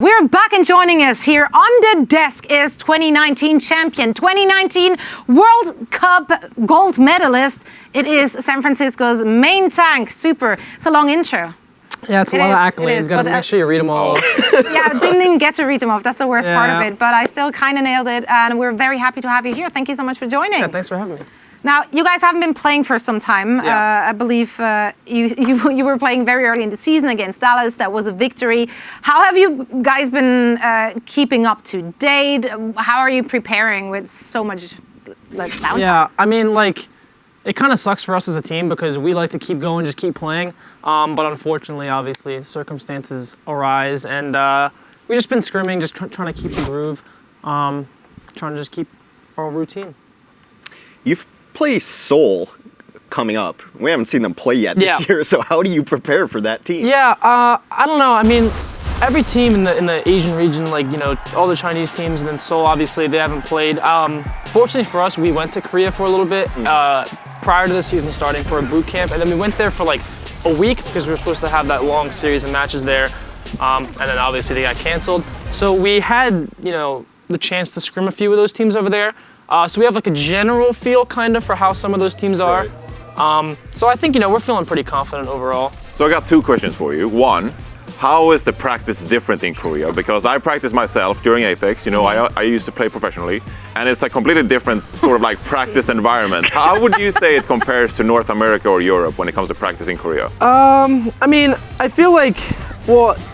We're back, and joining us here on the desk is 2019 champion, 2019 World Cup gold medalist. It is San Francisco's main tank. Super. It's a long intro. Yeah, it's a lot of accolades. Got to make sure you read them all. Yeah, I didn't even get to read them off. That's the worst part of it. But I still kind of nailed it, and we're very happy to have you here. Thank you so much for joining. Yeah, thanks for having me. Now, you guys haven't been playing for some time. I believe you were playing very early in the season against Dallas. That was a victory. How have you guys been keeping up to date? How are you preparing with so much downtime? Yeah, I mean, it kind of sucks for us as a team because we like to keep going, just keep playing. But unfortunately, obviously, circumstances arise. And we've just been scrimming, just trying to keep the groove, trying to just keep our routine. You've play Seoul coming up. We haven't seen them play yet this year, so how do you prepare for that team? Yeah, I don't know. I mean, every team in the Asian region, all the Chinese teams, and then Seoul, obviously, they haven't played. Fortunately for us, we went to Korea for a little bit prior to the season starting for a boot camp, and then we went there for a week because we were supposed to have that long series of matches there, and then obviously they got canceled. So we had, the chance to scrim a few of those teams over there. So we have a general feel kind of for how some of those teams are. So I think, we're feeling pretty confident overall. So I got two questions for you. One, how is the practice different in Korea? Because I practice myself during Apex, I used to play professionally, and it's a completely different sort of practice environment. How would you say it compares to North America or Europe when it comes to practice in Korea? I mean, I feel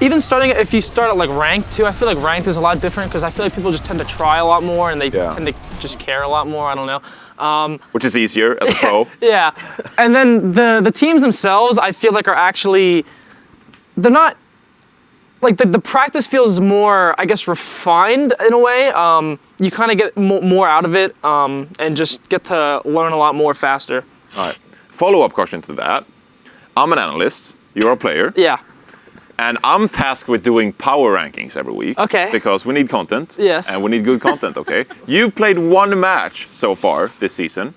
even if you start at ranked too, I feel like ranked is a lot different because I feel like people just tend to try a lot more and they tend to just care a lot more. I don't know. Which is easier as a pro. Yeah. And then the teams themselves, I feel like are actually, they're not, the practice feels more, I guess, refined in a way. You kind of get more out of it and just get to learn a lot more faster. All right. Follow-up question to that. I'm an analyst. You're a player. Yeah. And I'm tasked with doing power rankings every week. Okay. Because we need content. Yes. And we need good content, okay? You played one match so far this season.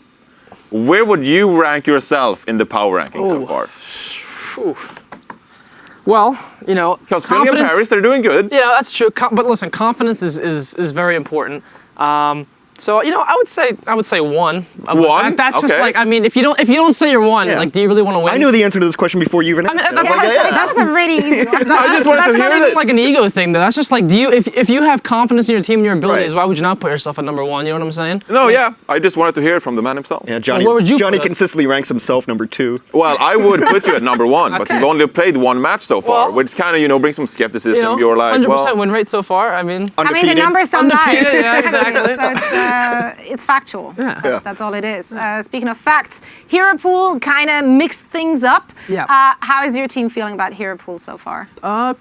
Where would you rank yourself in the power rankings so far? Well, because Philly and Paris, they're doing good. Yeah, that's true. But listen, confidence is very important. So I would say one. One? That's just if you don't say you're one, do you really want to win? I knew the answer to this question before you even asked it. That's a really easy one. I just wanted to hear That's not even an ego thing, though. That's just if you have confidence in your team and your abilities, why would you not put yourself at number one? You know what I'm saying? No, I just wanted to hear it from the man himself. Yeah, Johnny. Where would you Johnny put us? consistently ranks himself number 2. Well, I would put you at number 1, but you've only played one match so far, which kind of brings some skepticism. You're 100% win rate so far. I mean, undefeated. the numbers don't lie. Yeah, exactly. So it's factual. Yeah. That's all it is. Speaking of facts, Hero Pool kind of mixed things up. Yeah. How is your team feeling about Hero Pool so far?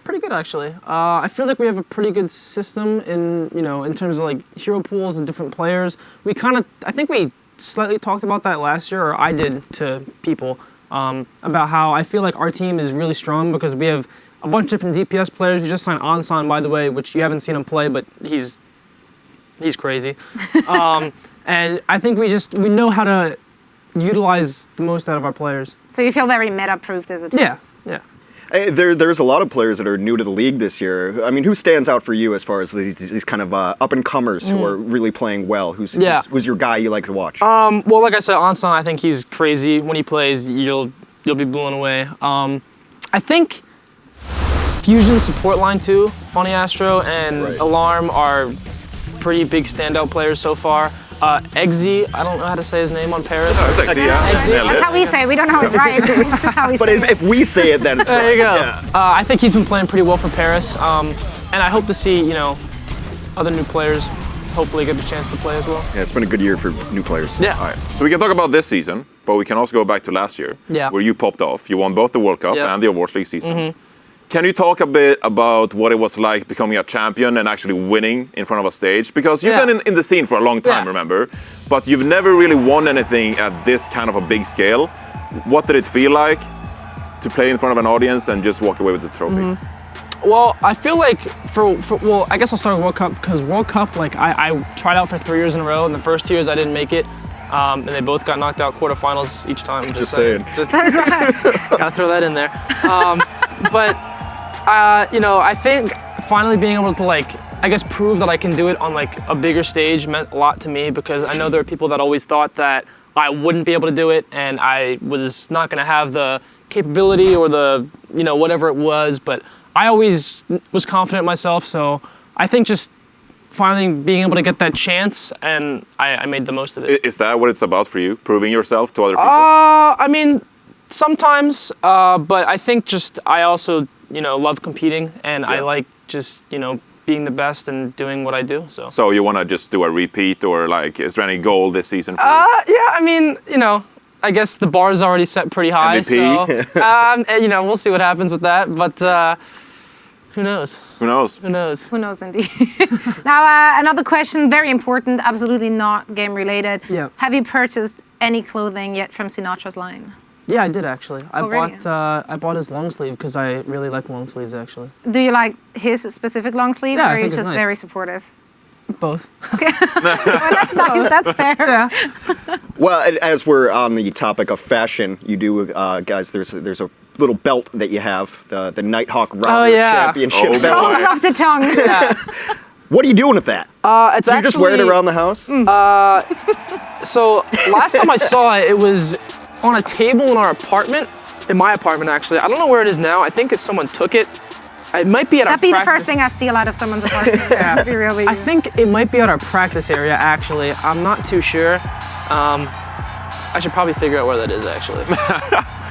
Pretty good actually. I feel like we have a pretty good system in terms of hero pools and different players. I think we slightly talked about that last year, or I did to people, about how I feel like our team is really strong because we have a bunch of different DPS players. We just signed Ansan, by the way, which you haven't seen him play, but he's crazy. And I think we know how to utilize the most out of our players. So you feel very meta-proofed as a team? Yeah. There's a lot of players that are new to the league this year. I mean, who stands out for you as far as these kind of up-and-comers who are really playing well? Who's your guy you like to watch? Well, like I said, Ansan, I think he's crazy. When he plays, you'll be blown away. I think Fusion support line too, Funny Astro and Alarm are pretty big standout players so far. Eggsy, I don't know how to say his name on Paris. No, it's Eggsy, yeah. That's how we say it. We don't know it's right. It's just how we But say if we say it, then it's There you go. Yeah. I think he's been playing pretty well for Paris, and I hope to see other new players hopefully get a chance to play as well. Yeah, it's been a good year for new players. Yeah. All right. So we can talk about this season, but we can also go back to last year, where you popped off. You won both the World Cup and the Overwatch League season. Can you talk a bit about what it was like becoming a champion and actually winning in front of a stage? Because you've been in the scene for a long time, remember? But you've never really won anything at this kind of a big scale. What did it feel like to play in front of an audience and just walk away with the trophy? Well, I feel like I guess I'll start with World Cup because World Cup, I tried out for 3 years in a row, and the first 2 years I didn't make it. And they both got knocked out quarterfinals each time. Just saying. Gotta throw that in there. But I think finally being able to like, I guess, prove that I can do it on like a bigger stage meant a lot to me, because I know there are people that always thought that I wouldn't be able to do it and I was not going to have the capability or the, you know, whatever it was, but I always was confident in myself. So I think just finally being able to get that chance, and I made the most of it. Is that what it's about for you? Proving yourself to other people? I mean, sometimes, but I think just I also, you know, love competing, and I like just, you know, being the best and doing what I do. So you want to just do a repeat, or like, is there any goal this season for you? Yeah, I mean, you know, I guess the bar is already set pretty high. MVP? So, you know, we'll see what happens with that, but who knows? Who knows? Who knows? Who knows, indeed. Now, another question, very important, absolutely not game related. Yeah. Have you purchased any clothing yet from Sinatra's line? Yeah, I did actually. Really? I bought his long sleeve because I really like long sleeves actually. Do you like his specific long sleeve, Yeah, or I are you think it's just nice. very supportive? Both. Well, that's nice. That's fair. Yeah. Well, as we're on the topic of fashion, you do, guys, there's a little belt that you have, the Nighthawk Router Championship Oh, belt. Rolls off the tongue. What are you doing with that? It's Do you just wear it around the house? So last time I saw it, it was on a table in our apartment, in my apartment actually. I don't know where it is now. I think someone took it. It might be at our That'd be the practice. first thing I steal out of someone's apartment. Yeah. Be real with you. I think it might be at our practice area actually. I'm not too sure. I should probably figure out where that is actually.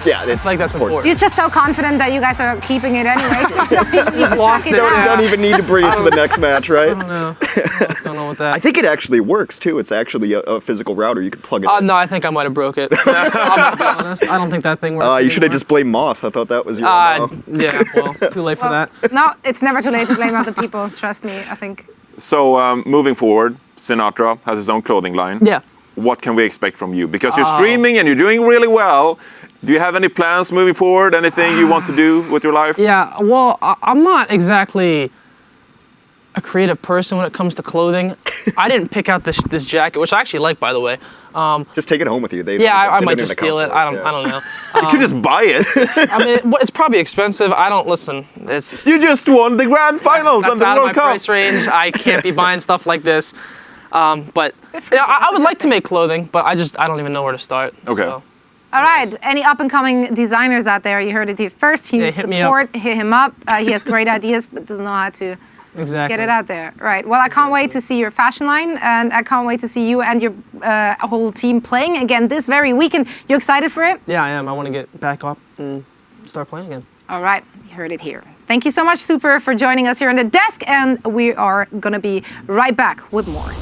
Yeah, it's like that's important. You're just so confident that you guys are keeping it anyway. So you don't even need to lost track it. down. Don't even need to bring it to the next match, right? I don't know what's going on with that. I think it actually works too. It's actually a physical router. You can plug it in. No, I think I might have broke it. I'm gonna be honest. I don't think that thing works. You should have anymore. just blamed Moth. I thought that was your Yeah, well, too late for that. No, it's never too late to blame other people. Trust me, I think. So moving forward, Sinatra has his own clothing line. Yeah. What can we expect from you? Because you're streaming and you're doing really well. Do you have any plans moving forward? Anything you want to do with your life? Yeah, well, I'm not exactly a creative person when it comes to clothing. I didn't pick out this jacket, which I actually like, by the way. Just take it home with you. I might just steal it. I don't know. You could just buy it. I mean, it's probably expensive. I don't listen. It's You just won the grand finals that's and the out of my World Cup. price range. I can't be buying stuff like this. But yeah, I would like to make clothing, but I don't even know where to start. Okay. So. All right, any up-and-coming designers out there? You heard it here first. He needs hit me support. Hit him up. He has great ideas, but doesn't know how to Exactly. get it out there. Right. Well, I can't wait to see your fashion line, and I can't wait to see you and your whole team playing again this very weekend. You excited for it? Yeah, I am. I want to get back up and start playing again. All right, you heard it here. Thank you so much, Super, for joining us here on the desk, and we are going to be right back with more.